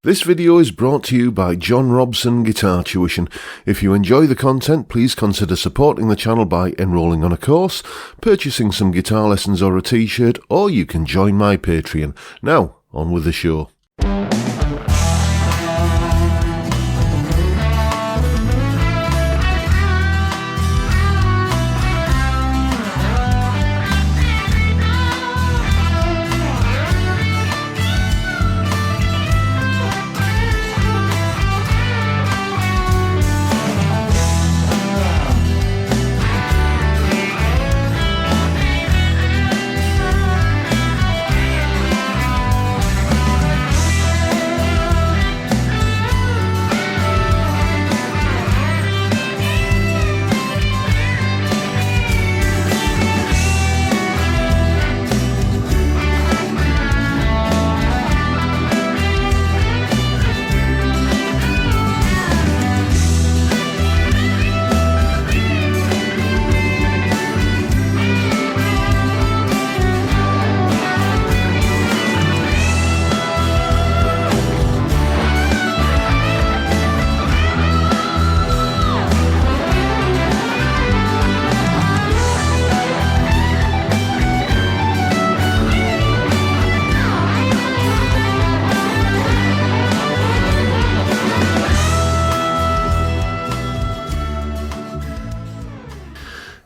This video is brought to you by John Robson Guitar Tuition. If you enjoy the content, please consider supporting the channel by enrolling on a course, purchasing some guitar lessons or a t-shirt, or you can join my Patreon. Now, on with the show.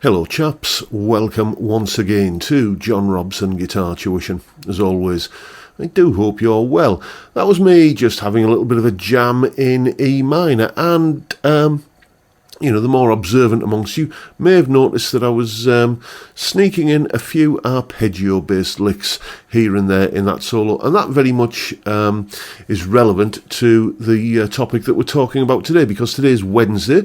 Hello chaps, welcome once again to John Robson Guitar Tuition. As always, I do hope you're well. That was me just having a little bit of a jam in E minor, and the more observant amongst you may have noticed that I was sneaking in a few arpeggio-based licks here and there in that solo, and that very much is relevant to the topic that we're talking about today, because today is Wednesday,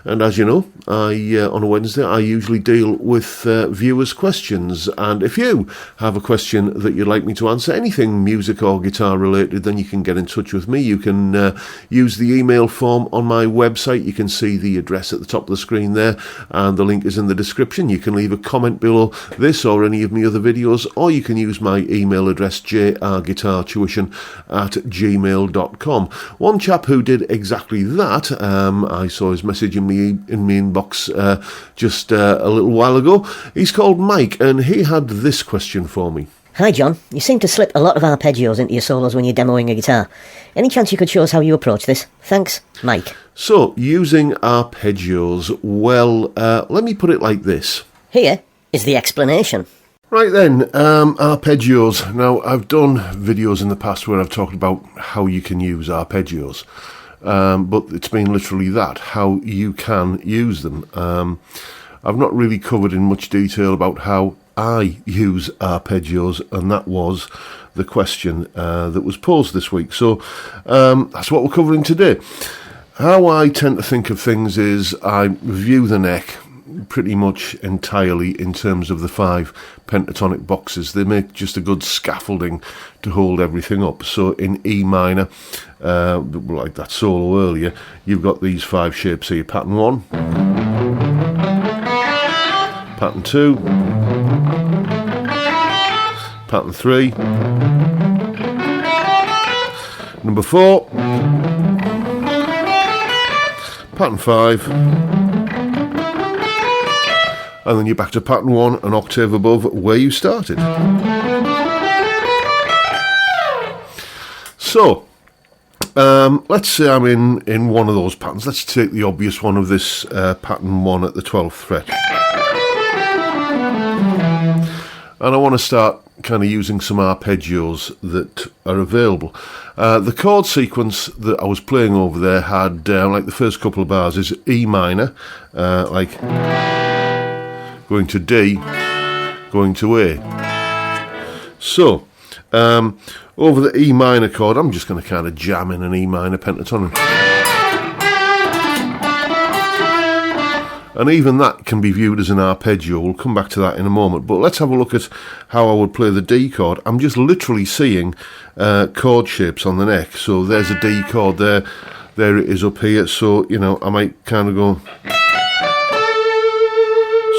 and as you know, on a Wednesday I usually deal with viewers' questions, and if you have a question that you'd like me to answer, anything music or guitar related, then you can get in touch with me. You can use the email form on my website. You can see the address at the top of the screen there, and the link is in the description. You can leave a comment below this or any of my other videos, or you can use my email address jrguitartuition@gmail.com. One chap who did exactly that, I saw his message in my inbox just a little while ago. He's called Mike, and he had this question for me. Hi John, you seem to slip a lot of arpeggios into your solos when you're demoing a guitar. Any chance you could show us how you approach this? Thanks, Mike. So, using arpeggios, well, let me put it like this. Here is the explanation. Right then, arpeggios. Now, I've done videos in the past where I've talked about how you can use arpeggios, but it's been literally that, how you can use them. I've not really covered in much detail about how I use arpeggios, and that was the question that was posed this week. So that's what we're covering today. How I tend to think of things is I view the neck pretty much entirely in terms of the 5 pentatonic boxes. They make just a good scaffolding to hold everything up. So in E minor, like that solo earlier, you've got these 5 shapes here. Pattern 1, pattern 2, pattern 3, number 4, pattern 5, and then you're back to pattern 1, an octave above where you started. So, let's say I'm in one of those patterns. Let's take the obvious one of this pattern 1 at the 12th fret. And I want to start kind of using some arpeggios that are available. The chord sequence that I was playing over there had, like the first couple of bars is E minor, like going to D, going to A. So, over the E minor chord, I'm just going to kind of jam in an E minor pentatonic. And even that can be viewed as an arpeggio. We'll come back to that in a moment. But let's have a look at how I would play the D chord. I'm just literally seeing chord shapes on the neck. So there's a D chord there. There it is up here. So, you know, I might kind of go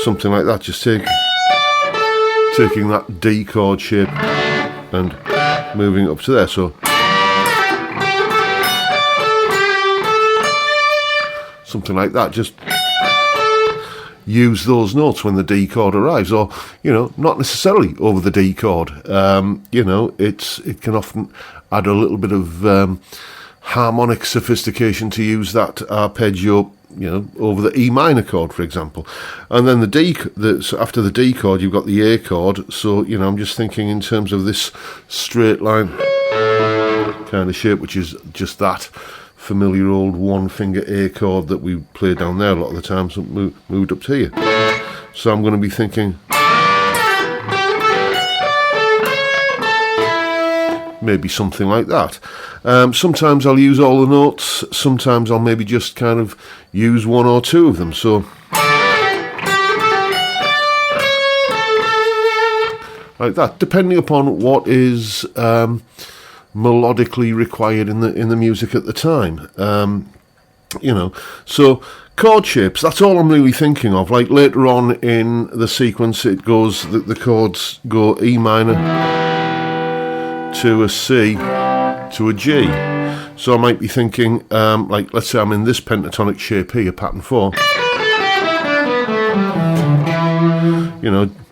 something like that. Just taking that D chord shape and moving up to there. So something like that. Just use those notes when the D chord arrives, or not necessarily over the D chord. It can often add a little bit of harmonic sophistication to use that arpeggio, over the E minor chord, for example. And then so after the D chord, you've got the A chord. So I'm just thinking in terms of this straight line kind of shape, which is just that familiar old one finger A chord that we play down there a lot of the time, so moved up to here. So I'm going to be thinking maybe something like that. Sometimes I'll use all the notes, sometimes I'll maybe just kind of use one or two of them. So like that, depending upon what is melodically required in the music at the time. So chord shapes, that's all I'm really thinking of. Like later on in the sequence, it goes, the chords go E minor to a C to a G. So I might be thinking, like let's say I'm in this pentatonic shape here, pattern 4,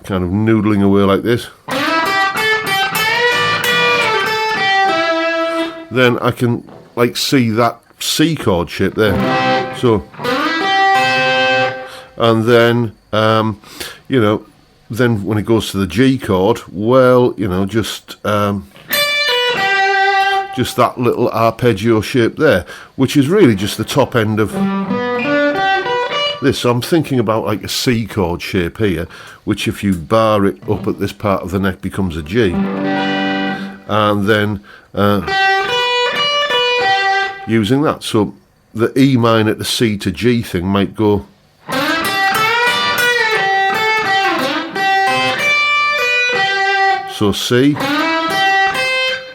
kind of noodling away like this. Then I can like see that C chord shape there. So, and then then when it goes to the G chord, well, just that little arpeggio shape there, which is really just the top end of this. So I'm thinking about like a C chord shape here, which if you bar it up at this part of the neck becomes a G, and then using that, so the E minor to C to G thing might go so C,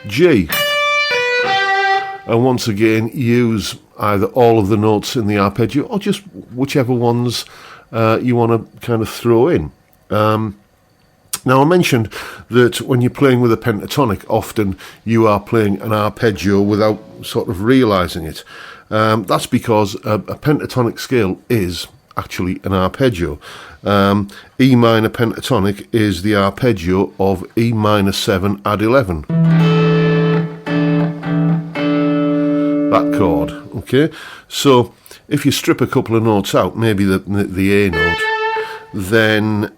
G, and once again use either all of the notes in the arpeggio or just whichever ones you want to kind of throw in. Now I mentioned that when you're playing with a pentatonic, often you are playing an arpeggio without sort of realising it. That's because a pentatonic scale is actually an arpeggio. E minor pentatonic is the arpeggio of E minor 7 add 11. That chord, okay? So if you strip a couple of notes out, maybe the A note, then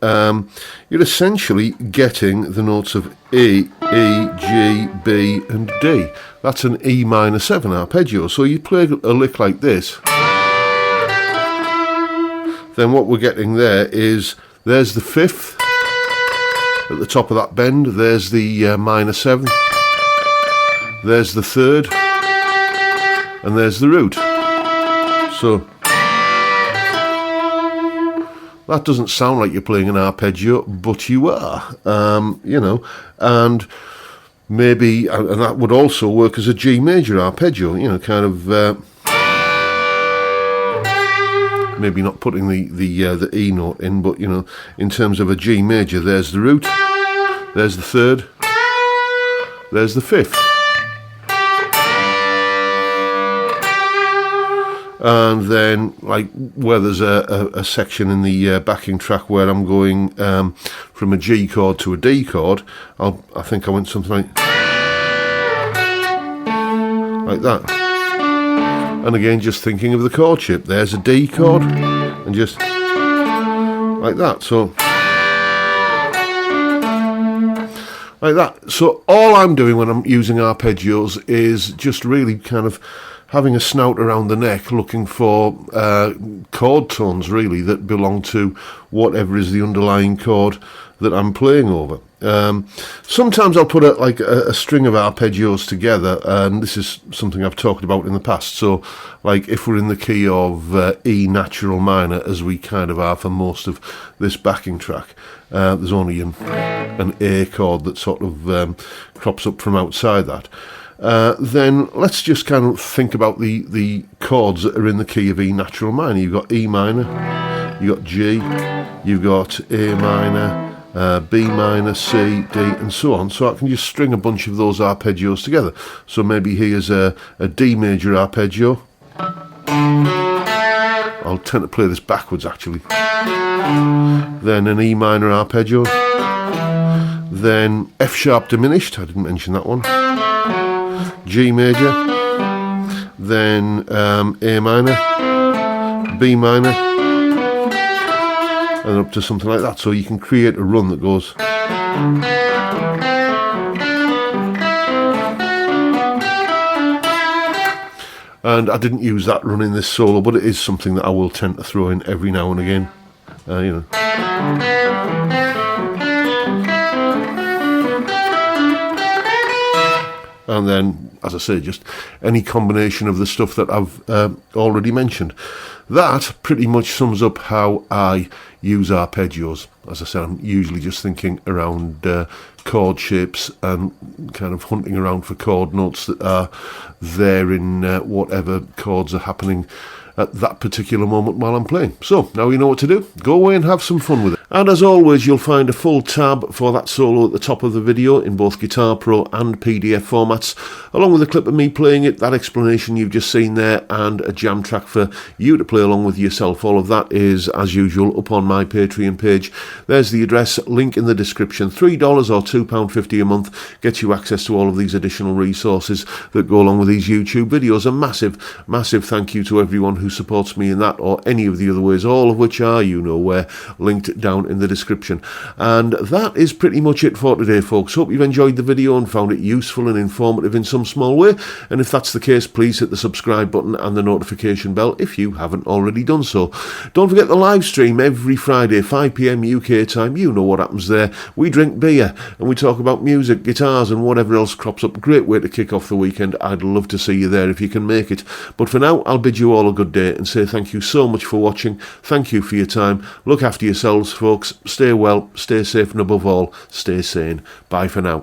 you're essentially getting the notes of E, G, B and D. That's an E minor 7 arpeggio. So you play a lick like this, then what we're getting there is, there's the 5th at the top of that bend, there's the minor 7th, there's the 3rd, and there's the root. So that doesn't sound like you're playing an arpeggio, but you are, and maybe, and that would also work as a G major arpeggio, kind of, maybe not putting the E note in, but, in terms of a G major, there's the root, there's the 3rd, there's the 5th. And then, like, where there's a section in the backing track where I'm going from a G chord to a D chord, I think I went something like that. And again, just thinking of the chord shape. There's a D chord, and just like that. So, like that. So all I'm doing when I'm using arpeggios is just really kind of having a snout around the neck, looking for chord tones, really, that belong to whatever is the underlying chord that I'm playing over. Sometimes I'll put a string of arpeggios together, and this is something I've talked about in the past. So, like, if we're in the key of E natural minor, as we kind of are for most of this backing track, there's only an A chord that sort of crops up from outside that. Then let's just kind of think about the chords that are in the key of E natural minor. You've got E minor, you've got G, you've got A minor, B minor, C, D, and so on. So I can just string a bunch of those arpeggios together. So maybe here's a D major arpeggio. I'll tend to play this backwards actually. Then an E minor arpeggio. Then F sharp diminished, I didn't mention that one. G major. Then A minor, B minor, and up to something like that. So you can create a run that goes. And I didn't use that run in this solo, but it is something that I will tend to throw in every now and again. You know. And then, as I say, just any combination of the stuff that I've already mentioned. That pretty much sums up how I use arpeggios. As I said, I'm usually just thinking around chord shapes and kind of hunting around for chord notes that are there in whatever chords are happening at that particular moment while I'm playing. So, now you know what to do. Go away and have some fun with it. And as always, you'll find a full tab for that solo at the top of the video in both Guitar Pro and PDF formats, along with a clip of me playing it, that explanation you've just seen there, and a jam track for you to play along with yourself. All of that is, as usual, up on my Patreon page. There's the address, link in the description. $3 or £2.50 a month gets you access to all of these additional resources that go along with these YouTube videos. A massive, massive thank you to everyone who supports me in that or any of the other ways, all of which are, you know where, linked down in the description. And that is pretty much it for today, folks. Hope you've enjoyed the video and found it useful and informative in some small way, and if that's the case, please hit the subscribe button and the notification bell if you haven't already done so. Don't forget the live stream every Friday 5 PM UK time. You know what happens there. We drink beer and we talk about music, guitars and whatever else crops up. Great way to kick off the weekend. I'd love to see you there if you can make it. But for now, I'll bid you all a good day and say thank you so much for watching. Thank you for your time. Look after yourselves, folks. Stay well, stay safe, and above all, stay sane. Bye for now.